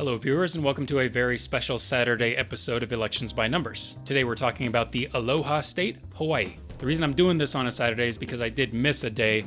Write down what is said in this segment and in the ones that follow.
Hello viewers and welcome to a very special Saturday episode of Elections by Numbers. Today we're talking about the Aloha State, Hawaii. The reason I'm doing this on a Saturday is because I did miss a day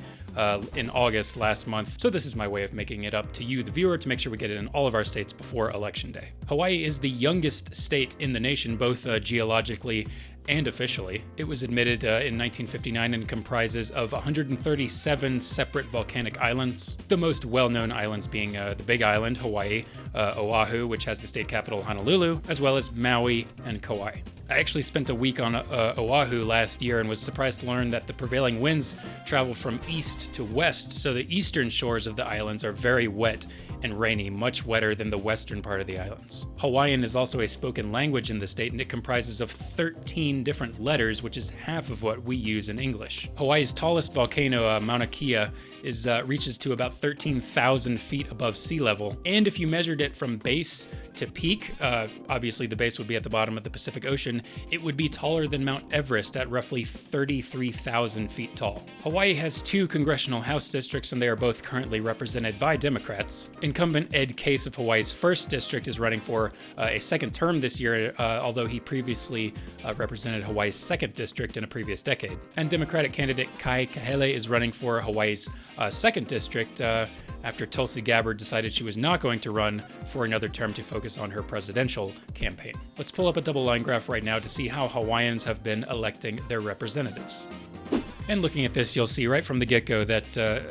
in August last month, so this is my way of making it up to you, the viewer, to make sure we get it in all of our states before Election Day. Hawaii is the youngest state in the nation, both geologically and officially. It was admitted in 1959 and comprises of 137 separate volcanic islands, the most well-known islands being the Big Island, Hawaii, Oahu, which has the state capital Honolulu, as well as Maui and Kauai. I actually spent a week on Oahu last year and was surprised to learn that the prevailing winds travel from east to west, so the eastern shores of the islands are very wet and rainy, much wetter than the western part of the islands. Hawaiian is also a spoken language in the state, and it comprises of 13 different letters, which is half of what we use in English. Hawaii's tallest volcano, Mauna Kea, reaches to about 13,000 feet above sea level, and if you measured it from base to peak, obviously the base would be at the bottom of the Pacific Ocean, it would be taller than Mount Everest at roughly 33,000 feet tall. Hawaii has two congressional House districts, and they are both currently represented by Democrats. Incumbent Ed Case of Hawaii's 1st District is running for a second term this year, although he previously represented Hawaii's 2nd District in a previous decade. And Democratic candidate Kahele is running for Hawaii's 2nd District after Tulsi Gabbard decided she was not going to run for another term to focus on her presidential campaign. Let's pull up a double line graph right now to see how Hawaiians have been electing their representatives. And looking at this, you'll see right from the get-go that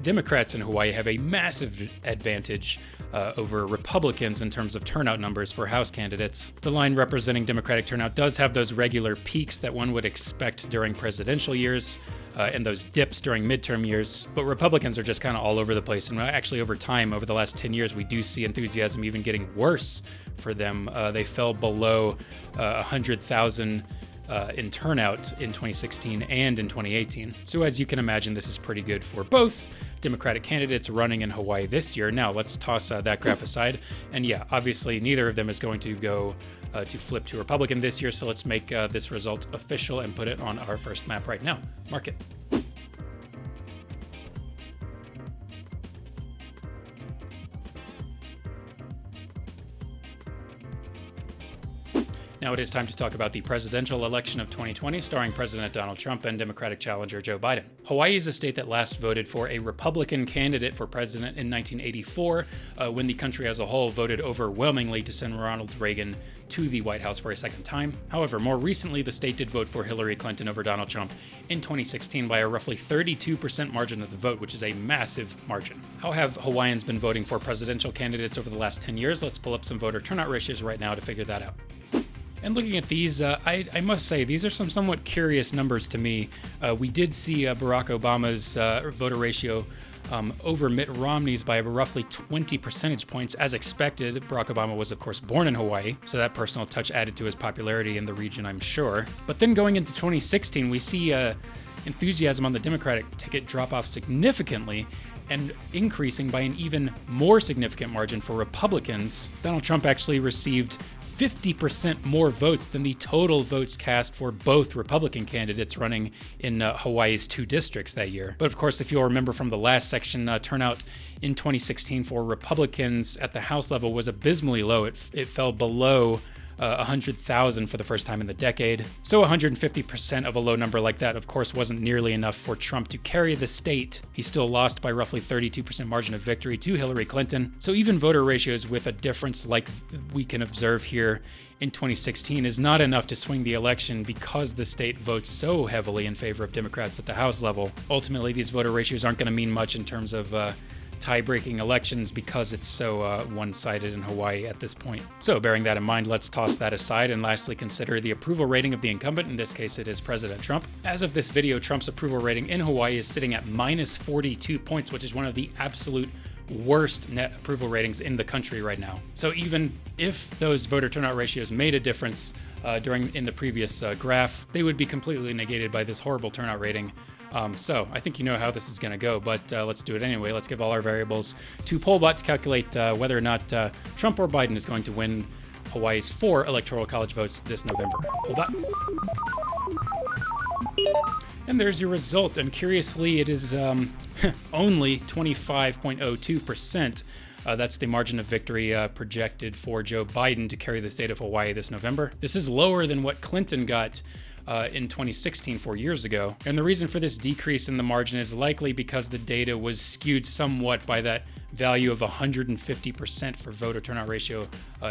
Democrats in Hawaii have a massive advantage over Republicans in terms of turnout numbers for House candidates. The line representing Democratic turnout does have those regular peaks that one would expect during presidential years, and those dips during midterm years, but Republicans are just kind of all over the place, and actually over time, over the last 10 years, we do see enthusiasm even getting worse for them. They fell below 100,000 in turnout in 2016 and in 2018. So as you can imagine, this is pretty good for both Democratic candidates running in Hawaii this year. Now let's toss that graph aside, and yeah, obviously neither of them is going to go to flip to Republican this year, so let's make this result official and put it on our first map right now. Mark it. Now it is time to talk about the presidential election of 2020, starring President Donald Trump and Democratic challenger Joe Biden. Hawaii is a state that last voted for a Republican candidate for president in 1984, when the country as a whole voted overwhelmingly to send Ronald Reagan to the White House for a second time. However, more recently, the state did vote for Hillary Clinton over Donald Trump in 2016 by a roughly 32% margin of the vote, which is a massive margin. How have Hawaiians been voting for presidential candidates over the last 10 years? Let's pull up some voter turnout ratios right now to figure that out. And looking at these, I must say, these are some somewhat curious numbers to me. We did see Barack Obama's voter ratio over Mitt Romney's by roughly 20 percentage points. As expected, Barack Obama was, of course, born in Hawaii, so that personal touch added to his popularity in the region, I'm sure. But then going into 2016, we see enthusiasm on the Democratic ticket drop off significantly, and increasing by an even more significant margin for Republicans. Donald Trump actually received 50% more votes than the total votes cast for both Republican candidates running in Hawaii's 2 districts that year. But of course, if you'll remember from the last section, turnout in 2016 for Republicans at the House level was abysmally low. It fell below 100,000 for the first time in the decade. So 150% of a low number like that, of course, wasn't nearly enough for Trump to carry the state. He still lost by roughly 32% margin of victory to Hillary Clinton. So even voter ratios with a difference like we can observe here in 2016 is not enough to swing the election because the state votes so heavily in favor of Democrats at the House level. Ultimately, these voter ratios aren't going to mean much in terms of tie-breaking elections because it's so one-sided in Hawaii at this point. So bearing that in mind, let's toss that aside and lastly consider the approval rating of the incumbent. In this case, it is President Trump. As of this video, Trump's approval rating in Hawaii is sitting at minus 42 points, which is one of the absolute worst net approval ratings in the country right now. So even if those voter turnout ratios made a difference in the previous graph, they would be completely negated by this horrible turnout rating. So I think you know how this is going to go, but let's do it anyway. Let's give all our variables to Pollbot to calculate whether or not Trump or Biden is going to win Hawaii's 4 Electoral College votes this November. Pollbot. And there's your result, and curiously it is only 25.02%. That's the margin of victory projected for Joe Biden to carry the state of Hawaii this November. This is lower than what Clinton got in 2016, 4 years ago. And the reason for this decrease in the margin is likely because the data was skewed somewhat by that value of 150% for voter turnout ratio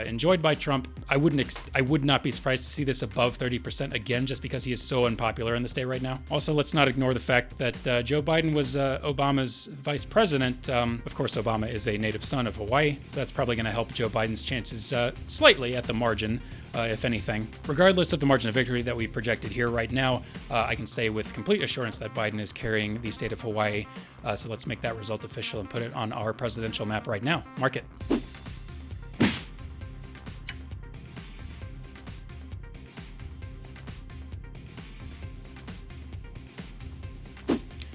enjoyed by Trump. I would not be surprised to see this above 30% again, just because he is so unpopular in the state right now. Also, let's not ignore the fact that Joe Biden was Obama's vice president. Of course, Obama is a native son of Hawaii, so that's probably going to help Joe Biden's chances slightly at the margin. If anything. Regardless of the margin of victory that we projected here right now, I can say with complete assurance that Biden is carrying the state of Hawaii. So let's make that result official and put it on our presidential map right now. Mark it.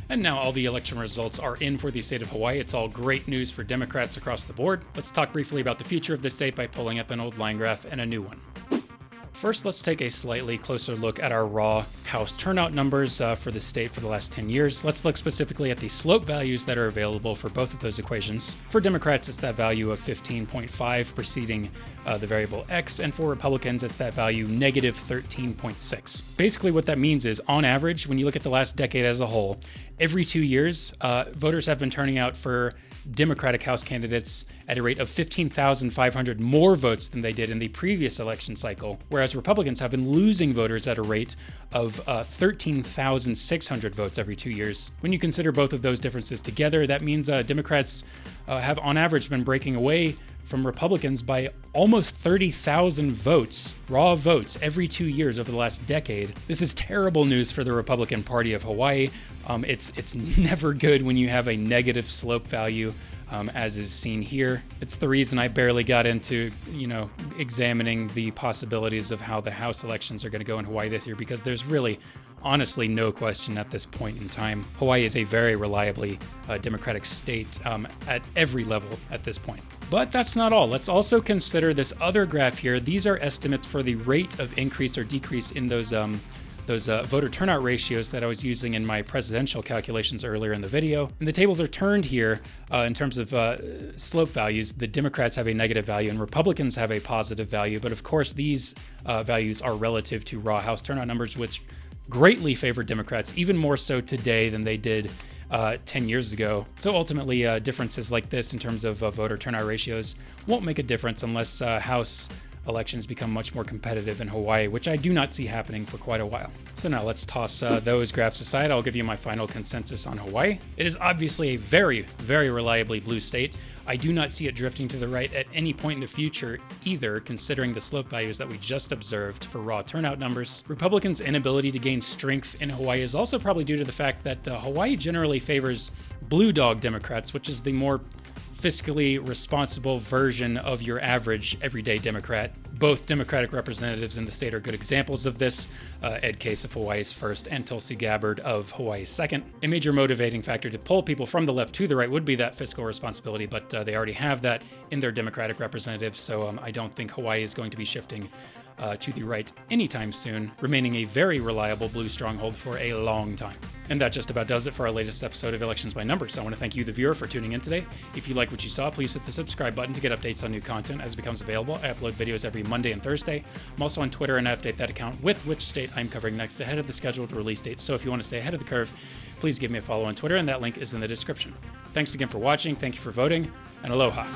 And now all the election results are in for the state of Hawaii. It's all great news for Democrats across the board. Let's talk briefly about the future of the state by pulling up an old line graph and a new one. First, let's take a slightly closer look at our raw House turnout numbers for the state for the last 10 years. Let's look specifically at the slope values that are available for both of those equations. For Democrats, it's that value of 15.5 preceding the variable X, and for Republicans, it's that value negative 13.6. Basically, what that means is, on average, when you look at the last decade as a whole, every 2 years, voters have been turning out for Democratic House candidates at a rate of 15,500 more votes than they did in the previous election cycle, whereas Republicans have been losing voters at a rate of 13,600 votes every 2 years. When you consider both of those differences together, that means Democrats have on average been breaking away from Republicans by almost 30,000 votes, raw votes, every 2 years over the last decade. This is terrible news for the Republican Party of Hawaii. It's never good when you have a negative slope value, as is seen here. It's the reason I barely got into, examining the possibilities of how the House elections are going to go in Hawaii this year, because there's really, honestly, no question at this point in time. Hawaii is a very reliably Democratic state at every level at this point. But that's not all. Let's also consider this other graph here. These are estimates for the rate of increase or decrease in those voter turnout ratios that I was using in my presidential calculations earlier in the video. And the tables are turned here in terms of slope values. The Democrats have a negative value and Republicans have a positive value. But of course, these values are relative to raw House turnout numbers, which greatly favor Democrats, even more so today than they did 10 years ago. So ultimately, differences like this in terms of voter turnout ratios won't make a difference unless House elections become much more competitive in Hawaii, which I do not see happening for quite a while. So now let's toss those graphs aside. I'll give you my final consensus on Hawaii. It is obviously a very, very reliably blue state. I do not see it drifting to the right at any point in the future either, considering the slope values that we just observed for raw turnout numbers. Republicans' inability to gain strength in Hawaii is also probably due to the fact that Hawaii generally favors blue dog Democrats, which is the more fiscally responsible version of your average everyday Democrat. Both Democratic representatives in the state are good examples of this. Ed Case of Hawaii's first and Tulsi Gabbard of Hawaii's second. A major motivating factor to pull people from the left to the right would be that fiscal responsibility, but they already have that in their Democratic representatives, so I don't think Hawaii is going to be shifting to the right anytime soon, remaining a very reliable blue stronghold for a long time. And that just about does it for our latest episode of Elections by Numbers. I want to thank you, the viewer, for tuning in today. If you like what you saw, please hit the subscribe button to get updates on new content as it becomes available. I upload videos every Monday and Thursday. I'm also on Twitter, and I update that account with which state I'm covering next ahead of the scheduled release date. So if you want to stay ahead of the curve, please give me a follow on Twitter, and that link is in the description. Thanks again for watching, thank you for voting, and aloha.